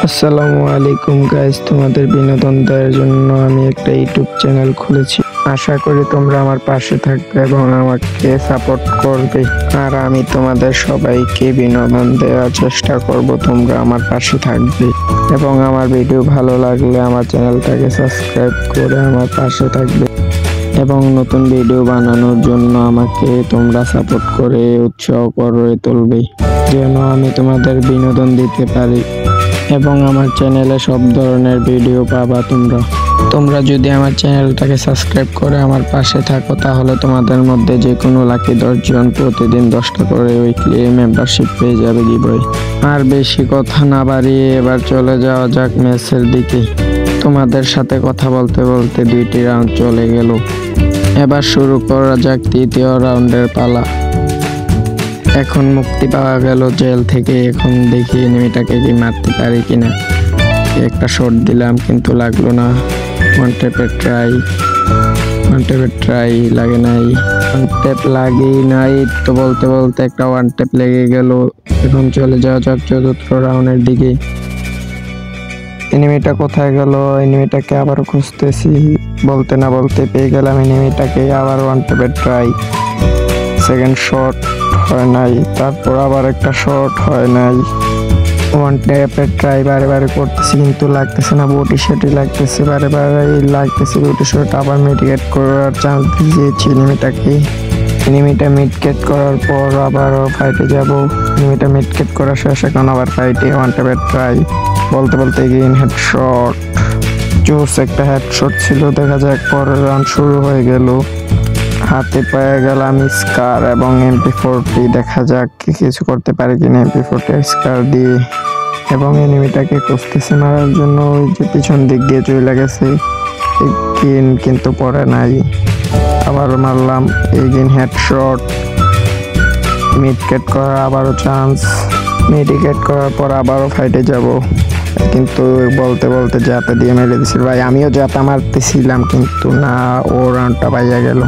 আসসালামু আলাইকুম গাইস, তোমাদের বিনোদন দেওয়ার জন্য আমি একটা ইউটিউব চ্যানেল খুলেছি। আশা করি তোমরা আমার পাশে থাকবে এবং আমাকে সাপোর্ট করবে। আর আমি তোমাদের সবাইকে বিনোদন দেওয়ার চেষ্টা করব, তোমরা আমার পাশে থাকবে এবং আমার ভিডিও ভালো লাগলে আমার চ্যানেলটাকে সাবস্ক্রাইব করে আমার পাশে থাকবে এবং নতুন ভিডিও বানানোর জন্য আমাকে তোমরা সাপোর্ট করে উৎসাহ করে তুলবে, যেন আমি তোমাদের বিনোদন দিতে পারি এবং আমার চ্যানেলে সব ধরনের ভিডিও পাবা। তোমরা যদি আমার চ্যানেলটাকে সাবস্ক্রাইব করে আমার পাশে থাকো, তাহলে তোমাদের মধ্যে যে কোনো লাকি 10 জন প্রতিদিন 10টা করে উইকলি মেম্বারশিপ পেয়ে যাবে গিভওয়ে। আর বেশি কথা না বাড়িয়ে এবার চলে যাওয়া যাক ম্যাচের দিকে। তোমাদের সাথে কথা বলতে বলতে 2টি রাউন্ড চলে গেল। এবার শুরু করা যাক 3য় রাউন্ডের পালা। এখন মুক্তি পাওয়া গেল জেল থেকে। এখন দেখি এনিমিটাকে কি মারতে পারি কিনা। একটা শট দিলাম কিন্তু লাগলো না। ওয়ান ট্যাপের ট্রাই লাগে নাই। ওয়ান ট্যাপ লাগেই নাই তো বলতে বলতে একটা ওয়ান ট্যাপ লেগে গেল। এখন চলে যাওয়া যাক 4র্থ রাউন্ডের দিকে। এনিমিটা কোথায় গেল? এনিমিটাকে আবার খুঁজতেছি, বলতে না বলতে পেয়ে গেলাম এনিমিটাকে। আবার ওয়ান ট্যাপের ট্রাই, সেকেন্ড শট হয় নাই, তারপর আবার একটা শট হয় নাই। ওয়ান ট্যাপের ট্রাই বারে করতেছি কিন্তু লাগতেছে না। বটি শটই লাগতেছে, বারে লাগতেছে বটি শট। আবার মিডকেট করার চান্স দিয়েছি এনিমিটা মিডকেট করার পর আবারও ফাইটে যাব। এনিমিটা মিডকেট করা শেষ, এখন আবার ফাইটে। ওয়ান ট্যাপের ট্রাই, বলতে বলতে এগেইন হেডশট। জোস একটা হেডশট ছিল। দেখা যাক পরের রাউন্ড শুরু হয়ে গেল। হাতে পেয়ে গেলাম স্কার এবং MP40। দেখা যাক কিছু করতে পারি কিনা MP40 স্কার দিয়ে। এবং এনিমিটাকে খুঁজতেছে মারার জন্য। ওই যে পিছন দিক দিয়ে চলে গেছে, কিন্তু পরে নাই। আবার মারলাম, এগেইন হেডশট। মিডকেট করার আবারও চান্স। মিডকেট করার পর আবারও ফাইটে যাব, কিন্তু বলতে বলতে জাতা দিয়ে মেরে দিছিল। ভাই আমিও জাতা মারতেছিলাম কিন্তু না, ও রাউন্ডটা পাইয়া গেল।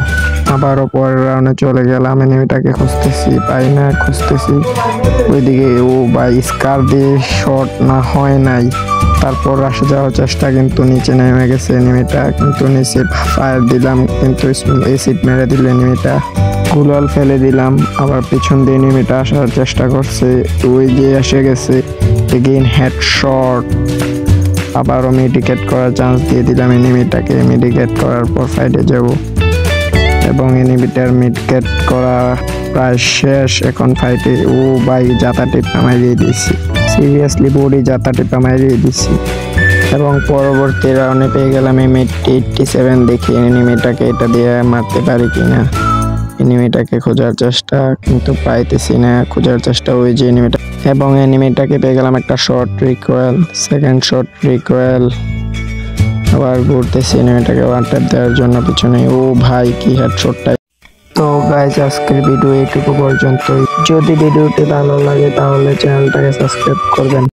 আবারও পরের রাউন্ডে চলে গেলাম। এনিমিটাকে খুঁজতেছি, পাই না, খুঁজতেছি। ওইদিকে ও ভাই স্কার দিয়ে শট না হয় নাই। তারপর আসে যাওয়ার চেষ্টা, কিন্তু নিচে নেমে গেছে এনিমিটা। কিন্তু নিচে ফায়ার দিলাম, কিন্তু এসিড মেরে দিল এনিমিটা। গুলাল ফেলে দিলাম। আবার পিছন দিয়ে এনিমিটা আসার চেষ্টা করছে, ওই যে এসে গেছে। Again headshot. আবারও মিডিকেট করার চান্স দিয়ে দিলাম এনিমিটাকে। মিডিকেট করার পর ফাইটে যাব এবং এনিমিটার মিডকেট করা প্রায় শেষ। এখন ফাইটে। ও ভাই জাতা টিপা মারিয়ে দিছি, সিরিয়াসলি বডি জাতা টিপা মারিয়ে দিছি। এবং পরবর্তী রাউন্ডে পেয়ে গেলাম M87। দেখি এনিমিটাকে এটা দিয়ে মারতে পারি কিনা। এনিমিটাকে খোঁজার চেষ্টা, কিন্তু পাইতেছি না। খোঁজার চেষ্টা, ওই যে এনিমিটা। এবং এনিমিটাকে পেয়ে গেলাম একটা short recoil, second short recoil. আবার ঘুরতেছি এনিমিটাকে ওয়ান ট্যাপ দেওয়ার জন্য পিছনে। ও ভাই কি হেডশটটা। তো গাইজ আজকের ভিডিও এইটুকু পর্যন্তই। যদি ভিডিওটি ভালো লাগে তাহলে চ্যানেলটাকে সাবস্ক্রাইব করবেন।